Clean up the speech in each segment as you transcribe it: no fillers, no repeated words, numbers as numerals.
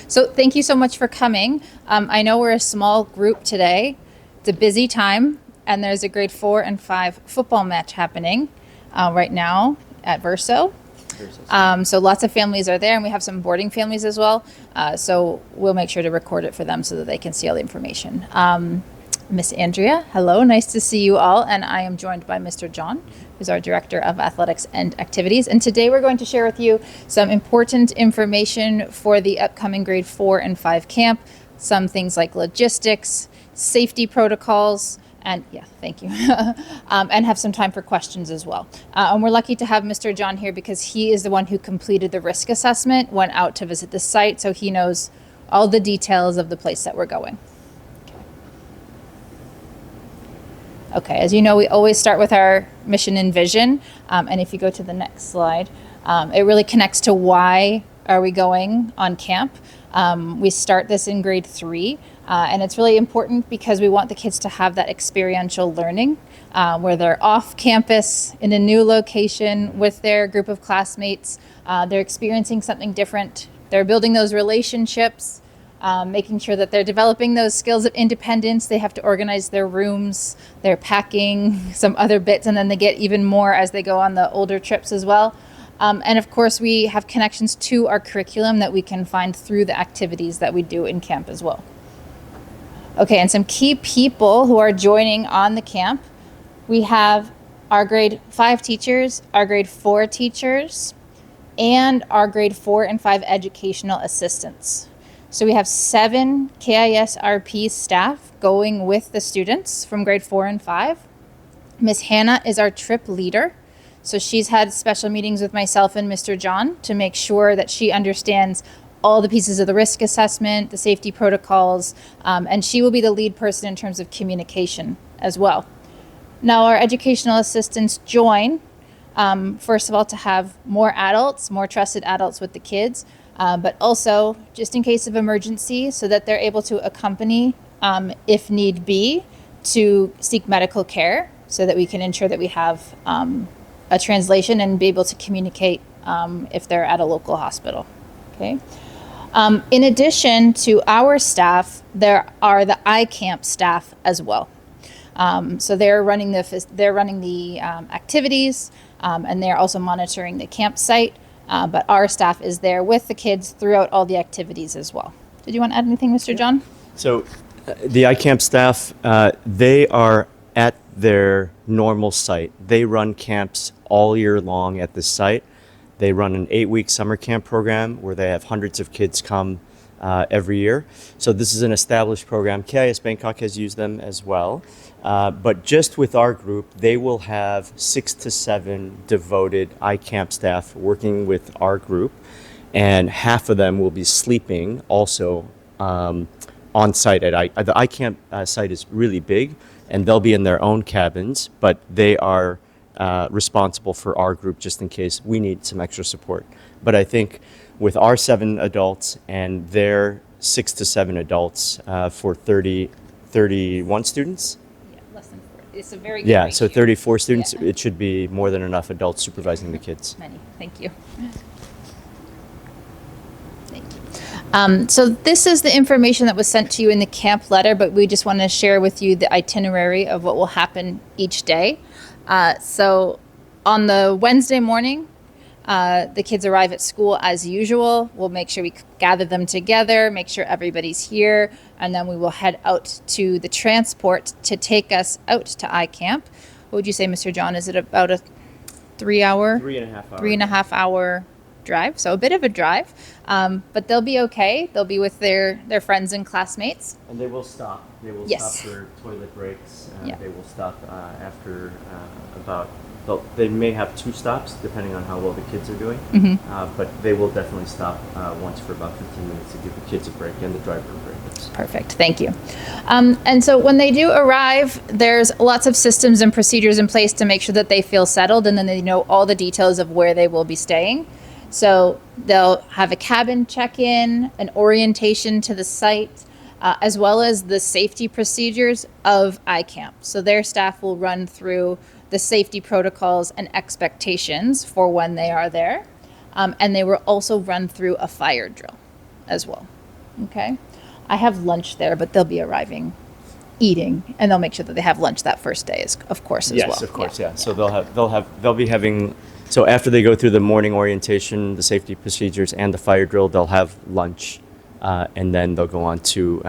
So thank you so much for coming. I know we're a small group today. It's a busy time, and there's a grade 4 and 5 football match happening right now at Verso. So lots of families are there, and we have some boarding families as well. So we'll make sure to record it for them so that they can see all the information. Miss Andrea, hello, nice to see you all. And I am joined by Mr. John, who's our Director of Athletics and Activities. And today we're going to share with you some important information for the upcoming grade 4 and 5 camp, some things like logistics, safety protocols, and thank you. And have some time for questions as well. And we're lucky to have Mr. John here because he is the one who completed the risk assessment, went out to visit the site, so he knows all the details of the place that we're going. Okay, as you know, we always start with our mission and vision. And if you go to the next slide, it really connects to why are we going on camp. We start this in grade 3, and it's really important because we want the kids to have that experiential learning where they're off campus in a new location with their group of classmates. They're experiencing something different. They're building those relationships, making sure that they're developing those skills of independence. They have to organize their rooms, they're packing some other bits, and then they get even more as they go on the older trips as well. And of course, we have connections to our curriculum that we can find through the activities that we do in camp as well. Okay, and some key people who are joining on the camp. We have our grade 5 teachers, our grade 4 teachers, and our grade 4 and 5 educational assistants. So we have 7 KISRP staff going with the students from grade 4 and 5. Miss Hannah is our trip leader. So she's had special meetings with myself and Mr. John to make sure that she understands all the pieces of the risk assessment, the safety protocols, and she will be the lead person in terms of communication as well. Now our educational assistants join, first of all, to have more adults, more trusted adults with the kids, but also just in case of emergency so that they're able to accompany, if need be, to seek medical care so that we can ensure that we have a translation and be able to communicate if they're at a local hospital. Okay. In addition to our staff, there are the iCamp staff as well. So they're running the activities, and they're also monitoring the campsite. But our staff is there with the kids throughout all the activities as well. Did you want to add anything, Mr. John? So the iCamp staff, they are at their normal site. They run camps all year long at the site. They run an 8-week summer camp program where they have hundreds of kids come every year. So this is an established program. KIS Bangkok has used them as well. But just with our group, they will have 6 to 7 devoted iCamp staff working with our group, and half of them will be sleeping also on site at the iCamp site is really big, and they'll be in their own cabins, but they are responsible for our group just in case we need some extra support. But I think with our 7 adults and their 6 to 7 adults for 31 students. Yeah, less than 40. It's a very good Yeah, so ratio. 34 students, Yeah. it should be more than enough adults supervising the kids. Many. Thank you. Thank you. So this is the information that was sent to you in the camp letter, but we just want to share with you the itinerary of what will happen each day. So on the Wednesday morning, the kids arrive at school as usual. We'll make sure we gather them together, make sure everybody's here, and then we will head out to the transport to take us out to iCamp. What would you say, Mr. John? Is it about a 3-hour? 3.5 hours. 3.5 hour drive, so a bit of a drive, but they'll be okay. They'll be with their friends and classmates. And they will stop. They will Yes. stop for toilet breaks. Yeah. They will stop after they may have 2 stops depending on how well the kids are doing. But they will definitely stop once for about 15 minutes to give the kids a break and the driver a break. Perfect, thank you. And so when they do arrive, there's lots of systems and procedures in place to make sure that they feel settled, and then they know all the details of where they will be staying. So they'll have a cabin check-in, an orientation to the site, as well as the safety procedures of iCamp. So their staff will run through the safety protocols and expectations for when they are there. And they will also run through a fire drill as well. Okay. I have lunch there, but they'll be arriving eating, and they'll make sure that they have lunch that first day, of course, as well. Yes, of course, yeah. So they'll be having, so after they go through the morning orientation, the safety procedures, and the fire drill, they'll have lunch, and then they'll go on to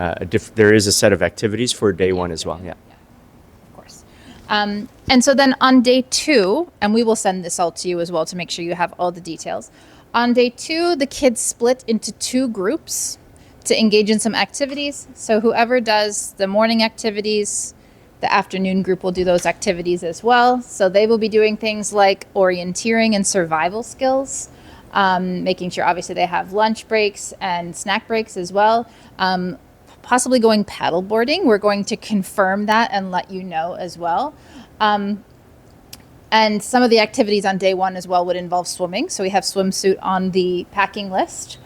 there is a set of activities for day one as well, yeah. Of course. And so then on day 2, and we will send this all to you as well to make sure you have all the details. On day 2, the kids split into 2 groups to engage in some activities. So whoever does the morning activities, the afternoon group will do those activities as well. So they will be doing things like orienteering and survival skills, making sure obviously they have lunch breaks and snack breaks as well. Possibly going paddle boarding. We're going to confirm that and let you know as well. And some of the activities on day 1 as well would involve swimming. So we have swimsuit on the packing list.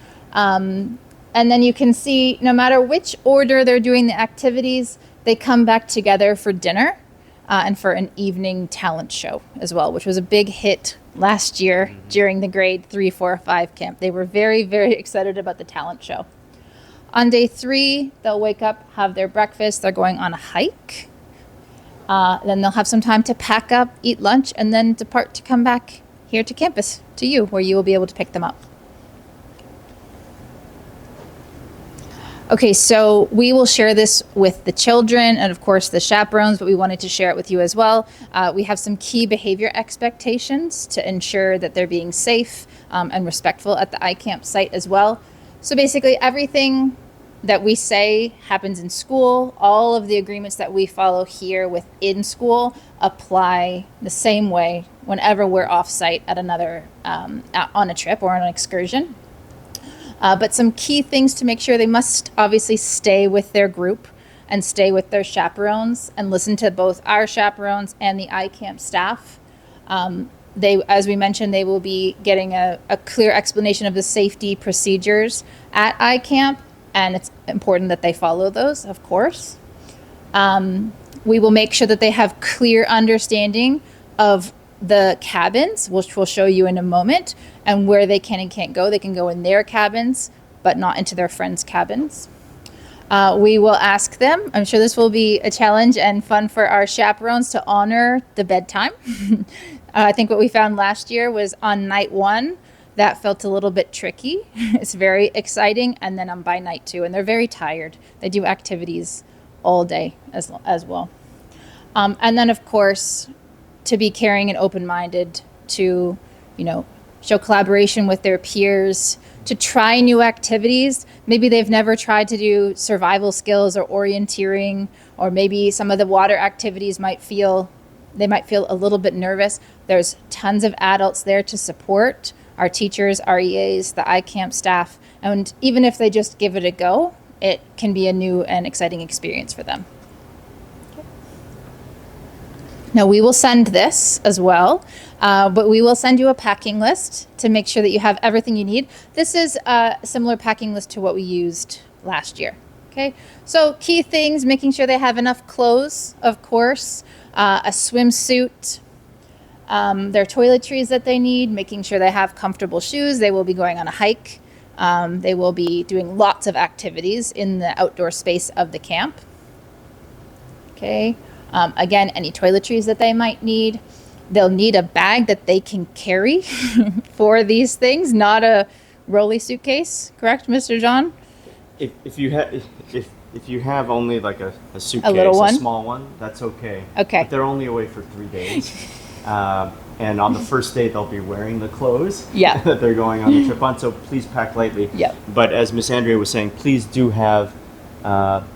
And then you can see no matter which order they're doing the activities, they come back together for dinner and for an evening talent show as well, which was a big hit last year during the grade 3, 4, 5 camp. They were very, very excited about the talent show. On day 3, they'll wake up, have their breakfast. They're going on a hike. Then they'll have some time to pack up, eat lunch, and then depart to come back here to campus, to you, where you will be able to pick them up. Okay, so we will share this with the children and, of course, the chaperones, but we wanted to share it with you as well. We have some key behavior expectations to ensure that they're being safe and respectful at the iCamp site as well. So basically, everything that we say happens in school. All of the agreements that we follow here within school apply the same way whenever we're off-site at another, on a trip or on an excursion. But some key things to make sure: they must obviously stay with their group and stay with their chaperones and listen to both our chaperones and the iCamp staff. As we mentioned, they will be getting a clear explanation of the safety procedures at iCamp, and it's important that they follow those, of course. We will make sure that they have clear understanding of the cabins, which we'll show you in a moment, and where they can and can't go. They can go in their cabins, but not into their friends' cabins. We will ask them, I'm sure this will be a challenge and fun for our chaperones, to honor the bedtime. I think what we found last year was on night 1, that felt a little bit tricky. It's very exciting, and then by night 2, and they're very tired. They do activities all day as well. And then, of course, to be caring and open-minded, to, show collaboration with their peers, to try new activities. Maybe they've never tried to do survival skills or orienteering, or maybe some of the water activities might feel a little bit nervous. There's tons of adults there to support, our teachers, our EAs, the iCamp staff, and even if they just give it a go, it can be a new and exciting experience for them. Now, we will send this as well, but we will send you a packing list to make sure that you have everything you need. This is a similar packing list to what we used last year. Okay, so key things: making sure they have enough clothes, of course, a swimsuit, their toiletries that they need, making sure they have comfortable shoes. They will be going on a hike. They will be doing lots of activities in the outdoor space of the camp. Okay. Again, any toiletries that they might need. They'll need a bag that they can carry for these things, not a rolly suitcase. Correct, Mr. John? If you have only like a suitcase, a little one, a small one, that's okay. Okay. But they're only away for 3 days. And on the first day, they'll be wearing the clothes Yeah. that they're going on the trip on. So please pack lightly. Yep. But as Miss Andrea was saying, please do have,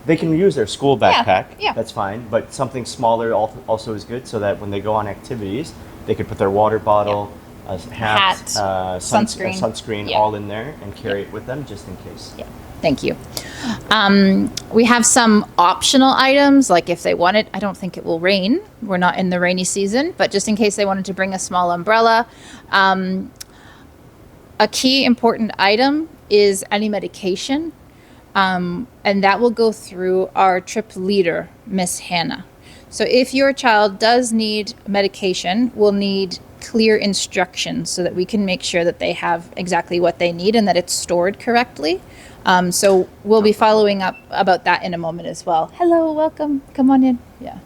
they can use their school backpack. Yeah. That's fine. But something smaller also is good, so that when they go on activities, they could put their water bottle, a hat, sunscreen Yeah. all in there and carry it with them just in case. Yeah. Thank you. We have some optional items, like if they wanted, I don't think it will rain. We're not in the rainy season, but just in case they wanted to bring a small umbrella. A key important item is any medication, and that will go through our trip leader, Miss Hannah. So if your child does need medication, we'll need clear instructions so that we can make sure that they have exactly what they need and that it's stored correctly. So we'll be following up about that in a moment as well. Hello, welcome. Come on in. Yeah.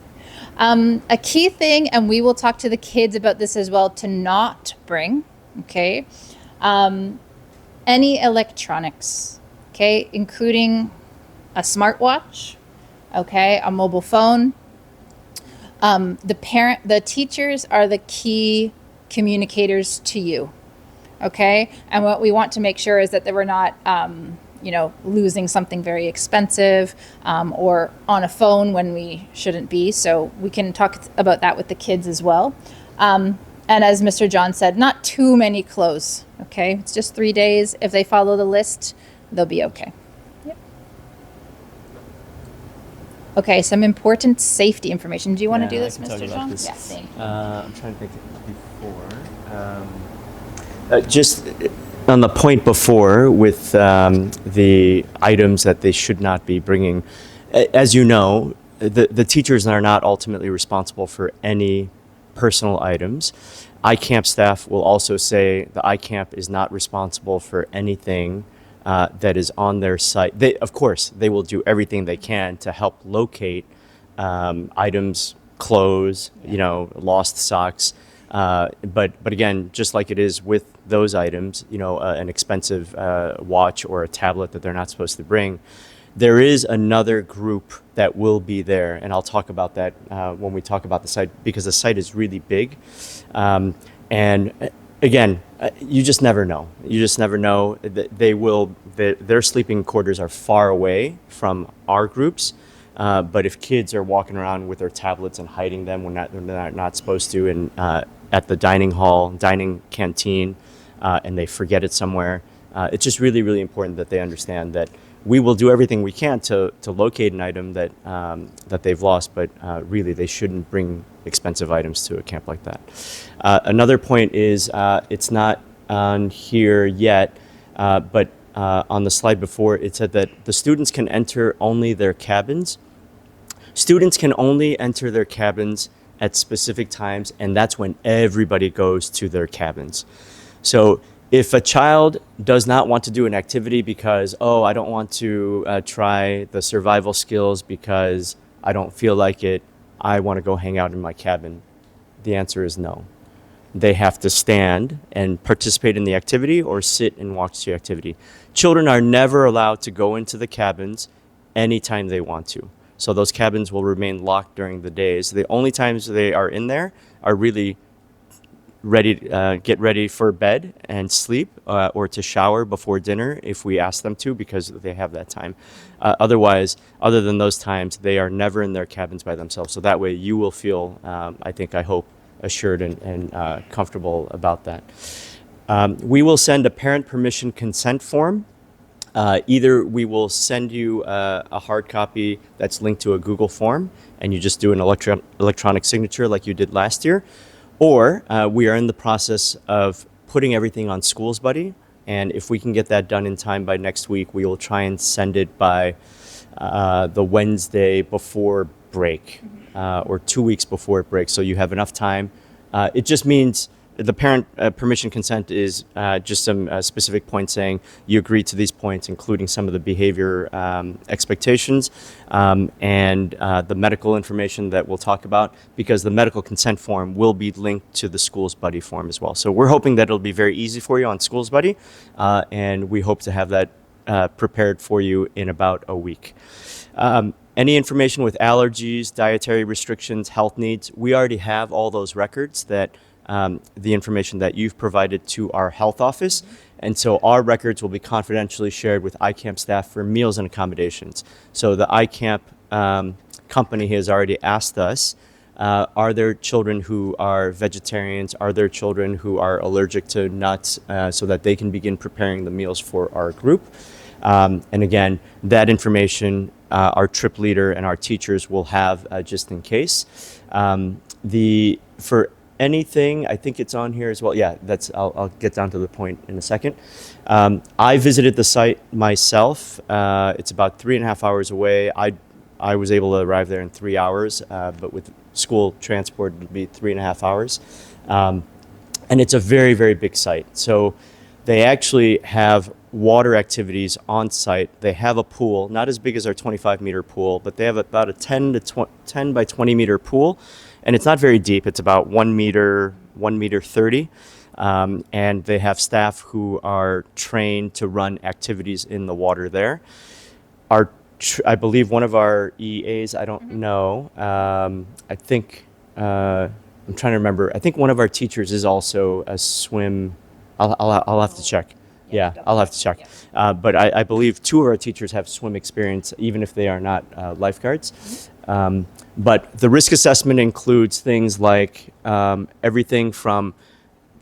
A key thing, and we will talk to the kids about this as well, to not bring, okay, any electronics, okay, including a smartwatch, okay, a mobile phone. The teachers are the key communicators to you, okay? And what we want to make sure is that we're not, losing something very expensive or on a phone when we shouldn't be. So we can talk about that with the kids as well. And as Mr. John said, not too many clothes, okay? It's just 3 days. If they follow the list, they'll be okay. Yep. Okay, some important safety information. Do you want to do this, Mr. John? This. Yeah, thank you. I'm trying to think before. Just on the point before with the items that they should not be bringing, as you know, the teachers are not ultimately responsible for any personal items. iCamp staff will also say the iCamp is not responsible for anything that is on their site. Of course, they will do everything they can to help locate items, clothes, lost socks. But again, just like it is with those items, an expensive watch or a tablet that they're not supposed to bring, there is another group that will be there, and I'll talk about that when we talk about the site, because the site is really big. And again, you just never know. You just never know. Their sleeping quarters are far away from our groups. But if kids are walking around with their tablets and hiding them when they're not supposed to, and at the dining canteen, and they forget it somewhere, it's just really, really important that they understand that we will do everything we can to locate an item that they've lost, but really they shouldn't bring expensive items to a camp like that. Another point is, it's not on here yet, but on the slide before, it said that the students can enter only their cabins. Students can only enter their cabins at specific times, and that's when everybody goes to their cabins. So if a child does not want to do an activity because, I don't want to try the survival skills because I don't feel like it, I want to go hang out in my cabin, the answer is no. They have to stand and participate in the activity or sit and watch the activity. Children are never allowed to go into the cabins anytime they want to. So those cabins will remain locked during the days. The only times they are in there are really get ready for bed and sleep, or to shower before dinner if we ask them to, because they have that time. Otherwise, other than those times, they are never in their cabins by themselves. So that way you will feel, I hope, assured and comfortable about that. We will send a parent permission consent form. Either we will send you a hard copy that's linked to a Google form, and you just do an electronic signature like you did last year, or we are in the process of putting everything on Schools Buddy, and if we can get that done in time by next week, we will try and send it by the Wednesday before break, or 2 weeks before it breaks, so you have enough time. It just means the parent permission consent is just some specific points saying you agree to these points, including some of the behavior expectations, and the medical information that we'll talk about, because the medical consent form will be linked to the Schools Buddy form as well. So we're hoping that it'll be very easy for you on Schools Buddy, and we hope to have that prepared for you in about a week. Any information with allergies, dietary restrictions, health needs, we already have all those records, that the information that you've provided to our health office. And so our records will be confidentially shared with iCamp staff for meals and accommodations. So the iCamp company has already asked us, are there children who are vegetarians? Are there children who are allergic to nuts, so that they can begin preparing the meals for our group? And again, that information our trip leader and our teachers will have just in case. For anything, I think it's on here as well. Yeah, I'll get down to the point in a second. I visited the site myself. It's about 3.5 hours away. I was able to arrive there in 3 hours, but with school transport, it would be 3.5 hours. And it's a very, very big site. So they actually have water activities on site. They have a pool, not as big as our 25-meter pool, but they have about a 10 by 20 meter pool, and it's not very deep. It's about 1 meter, 1 meter 30. And they have staff who are trained to run activities in the water there. I believe one of our EAs, I don't know, I think, I'm trying to remember, I think one of our teachers is also a swim, I'll have to check. Yeah, I'll have to check. But I believe 2 of our teachers have swim experience, even if they are not lifeguards. But the risk assessment includes things like everything from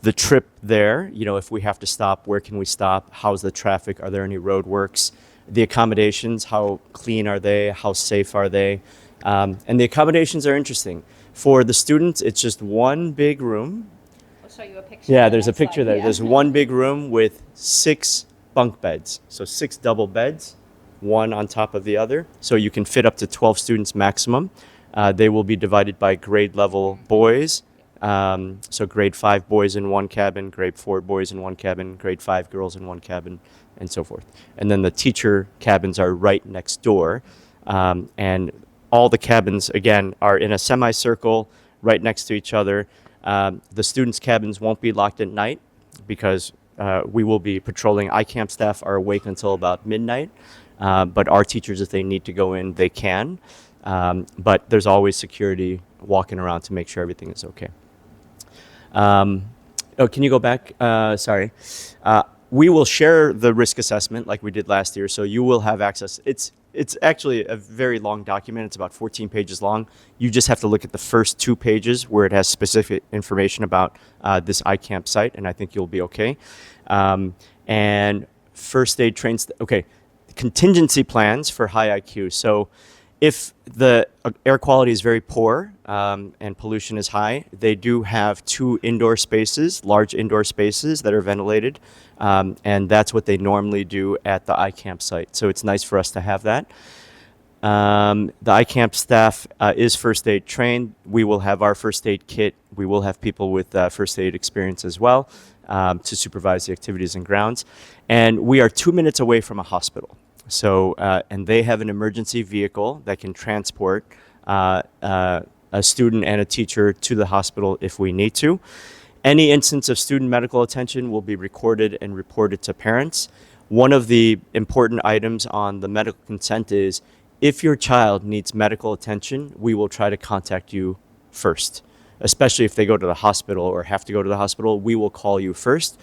the trip there, if we have to stop, where can we stop? How's the traffic? Are there any roadworks? The accommodations, how clean are they? How safe are they? And the accommodations are interesting. For the students, it's just one big room. I'll show you a picture. Yeah, there's a picture there. Yeah. There's one big room with 6 bunk beds. So 6 double beds, one on top of the other. So you can fit up to 12 students maximum. They will be divided by grade level boys. So grade 5 boys in one cabin, grade 4 boys in one cabin, grade 5 girls in one cabin, and so forth. And then the teacher cabins are right next door. And all the cabins, again, are in a semicircle right next to each other. The students' cabins won't be locked at night because we will be patrolling. iCamp staff are awake until about midnight, but our teachers, if they need to go in, they can. But there's always security walking around to make sure everything is okay. Can you go back? Sorry. We will share the risk assessment like we did last year, so you will have access. It's actually a very long document. It's about 14 pages long. You just have to look at the first 2 pages where it has specific information about this iCamp site, and I think you'll be okay. And first aid trains. Okay, contingency plans for high IQ. So if the air quality is very poor and pollution is high, they do have 2 indoor spaces, large indoor spaces that are ventilated, and that's what they normally do at the iCamp site. So it's nice for us to have that. The iCamp staff is first aid trained. We will have our first aid kit. We will have people with first aid experience as well to supervise the activities and grounds. And we are 2 minutes away from a hospital. So, and they have an emergency vehicle that can transport a student and a teacher to the hospital if we need to. Any instance of student medical attention will be recorded and reported to parents. One of the important items on the medical consent is if your child needs medical attention, we will try to contact you first, especially if they go to the hospital or have to go to the hospital. We will call you first.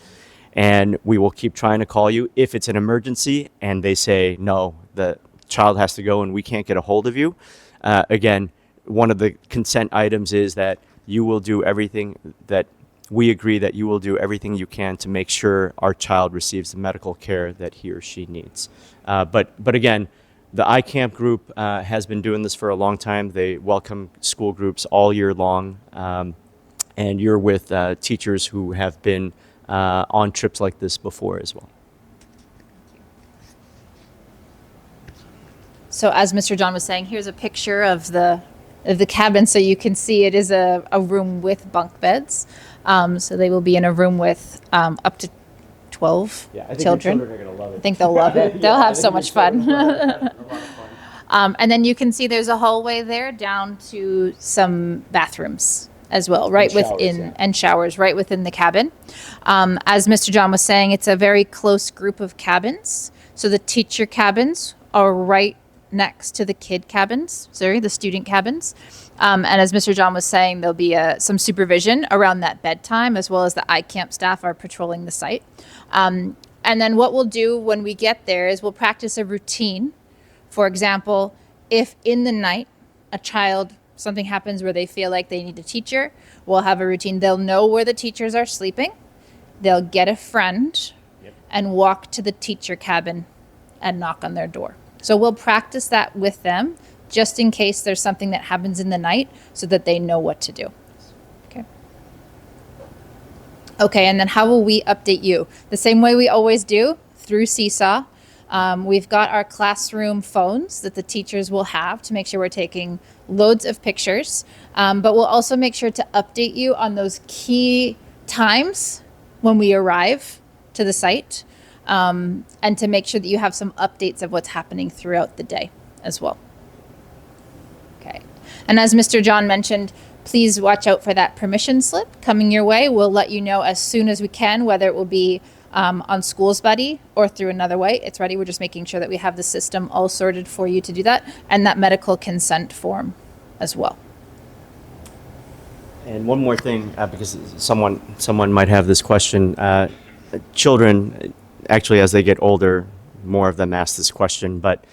And we will keep trying to call you. If it's an emergency and they say, no, the child has to go and we can't get a hold of you, again, one of the consent items is that you will do everything that we agree that you will do everything you can to make sure our child receives the medical care that he or she needs. But again, the iCamp group has been doing this for a long time. They welcome school groups all year long. And you're with teachers who have been on trips like this before as well. So as Mr. John was saying, here's a picture of the cabin, so you can see it is a room with bunk beds. So they will be in a room with up to 12 Yeah, I think children. Your children are going to love it. I think they'll love it. They'll have so much fun. And then you can see there's a hallway there down to some bathrooms as well, right And showers, within, yeah. and showers right within the cabin. As Mr. John was saying, it's a very close group of cabins. So the teacher cabins are right next to the the student cabins. And as Mr. John was saying, there'll be some supervision around that bedtime, as well as the iCamp staff are patrolling the site. And then what we'll do when we get there is we'll practice a routine. For example, if in the night something happens where they feel like they need a teacher, we'll have a routine. They'll know where the teachers are sleeping. They'll get a friend and walk to the teacher cabin and knock on their door. So we'll practice that with them just in case there's something that happens in the night so that they know what to do. Okay, and then how will we update you? The same way we always do, through Seesaw. We've got our classroom phones that the teachers will have to make sure we're taking loads of pictures. But we'll also make sure to update you on those key times when we arrive to the site. and to make sure that you have some updates of what's happening throughout the day as well. Okay. And as Mr. John mentioned, please watch out for that permission slip coming your way. We'll let you know as soon as we can, whether it will be on Schools Buddy or through another way. It's ready. We're just making sure that we have the system all sorted for you to do that, and that medical consent form as well. And one more thing, because someone might have this question. Children, actually, as they get older, more of them ask this question, but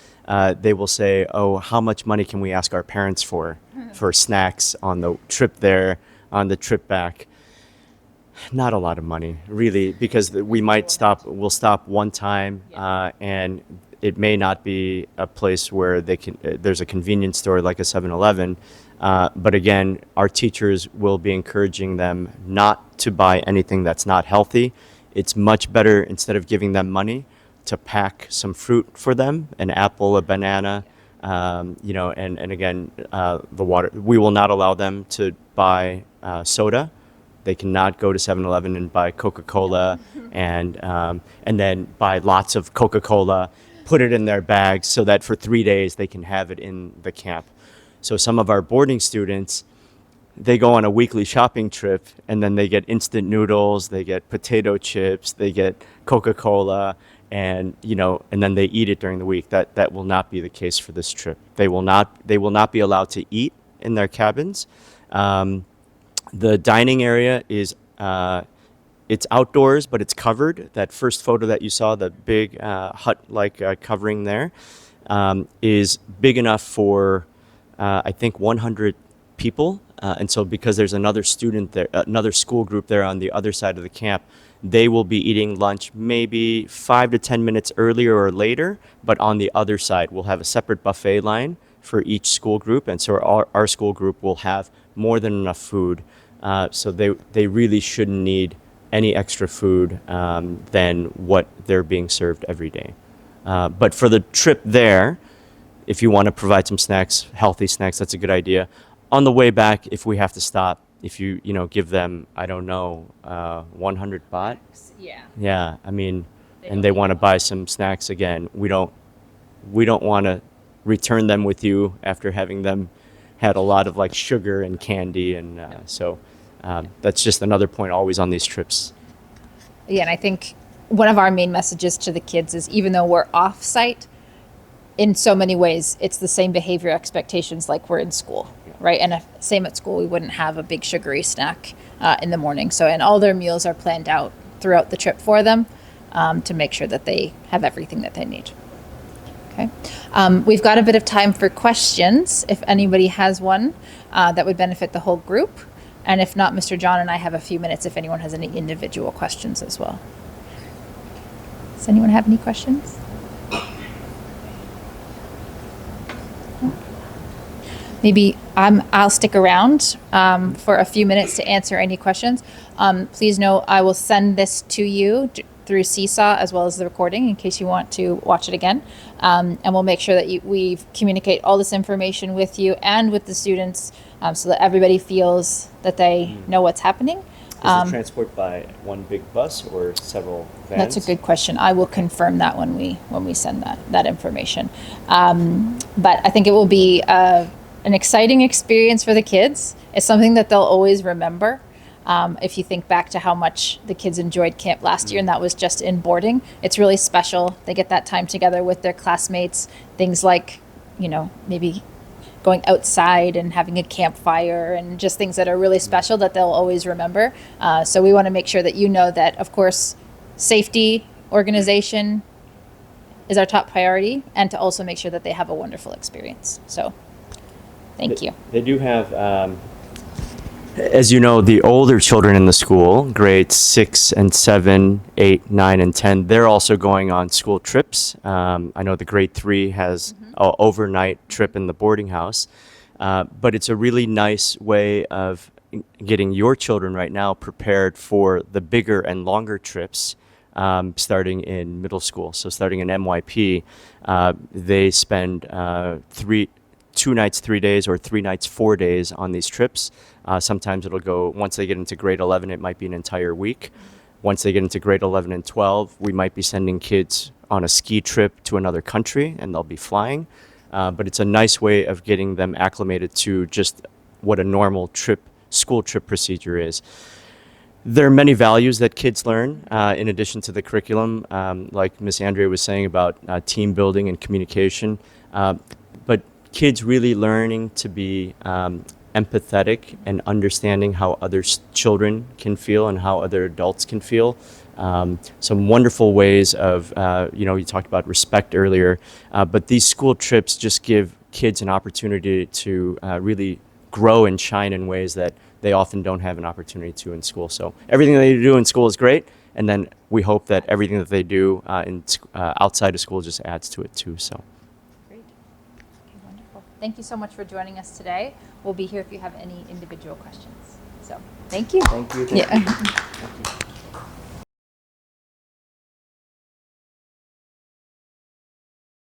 they will say, "Oh, how much money can we ask our parents for snacks on the trip there, on the trip back?" Not a lot of money, really, because we'll stop one time, and it may not be a place where there's a convenience store like a 7-Eleven. But again, our teachers will be encouraging them not to buy anything that's not healthy. It's much better, instead of giving them money, to pack some fruit for them, an apple, a banana, and again, the water. We will not allow them to buy soda. They cannot go to 7-Eleven and buy Coca-Cola and then buy lots of Coca-Cola, put it in their bags so that for 3 days they can have it in the camp. So some of our boarding students, they go on a weekly shopping trip and then they get instant noodles, they get potato chips, they get Coca-Cola, and then they eat it during the week. That will not be the case for this trip. They will not be allowed to eat in their cabins. The dining area is it's outdoors, but it's covered. That first photo that you saw, the big hut-like covering there, is big enough for I think 100 people. And so because there's another student there, another school group there on the other side of the camp, they will be eating lunch maybe 5 to 10 minutes earlier or later, but on the other side. We'll have a separate buffet line for each school group, and so our school group will have more than enough food. So they really shouldn't need any extra food than what they're being served every day. But for the trip there, if you want to provide some snacks, healthy snacks, that's a good idea. On the way back, if we have to stop, if you give them, I don't know, 100 baht. Yeah. Yeah, I mean, and they want to buy some snacks again. We don't want to return them with you after having them had a lot of like sugar and candy, and so that's just another point always on these trips. Yeah, and I think one of our main messages to the kids is, even though we're off-site, in so many ways, it's the same behavior expectations like we're in school, right? And same at school, we wouldn't have a big sugary snack in the morning. So, and all their meals are planned out throughout the trip for them to make sure that they have everything that they need. Okay. We've got a bit of time for questions, if anybody has one that would benefit the whole group. And if not, Mr. John and I have a few minutes if anyone has any individual questions as well. Does anyone have any questions? Maybe I'll stick around for a few minutes to answer any questions. Please know I will send this to you through Seesaw as well as the recording in case you want to watch it again. And we'll make sure that we communicate all this information with you and with the students so that everybody feels that they know what's happening. Is it transport by one big bus or several vans? That's a good question. I will confirm that when we send that information. But I think it will be an exciting experience for the kids. It's something that they'll always remember. If you think back to how much the kids enjoyed camp last year, and that was just in boarding, it's really special. They get that time together with their classmates, things like, maybe going outside and having a campfire and just things that are really special that they'll always remember. So we want to make sure that that, of course, safety, organization is our top priority, and to also make sure that they have a wonderful experience. So thank you. They do have, as you know, the older children in the school, grades 6 and 7, 8, 9, and 10, they're also going on school trips. I know the grade 3 has an overnight trip in the boarding house. But it's a really nice way of getting your children right now prepared for the bigger and longer trips starting in middle school. So starting in MYP, they spend 2 nights, 3 days, or 3 nights, 4 days on these trips. Sometimes it'll go, once they get into grade 11, it might be an entire week. Once they get into grade 11 and 12, we might be sending kids on a ski trip to another country, and they'll be flying. But it's a nice way of getting them acclimated to just what a normal school trip procedure is. There are many values that kids learn in addition to the curriculum, like Miss Andrea was saying about team building and communication. But kids really learning to be empathetic and understanding how other children can feel and how other adults can feel. Some wonderful ways of, you talked about respect earlier, but these school trips just give kids an opportunity to really grow and shine in ways that they often don't have an opportunity to in school. So everything they do in school is great, and then we hope that everything that they do outside of school just adds to it too. So. Great. Okay, wonderful. Thank you so much for joining us today. We'll be here if you have any individual questions. So thank you. Thank you. Yeah.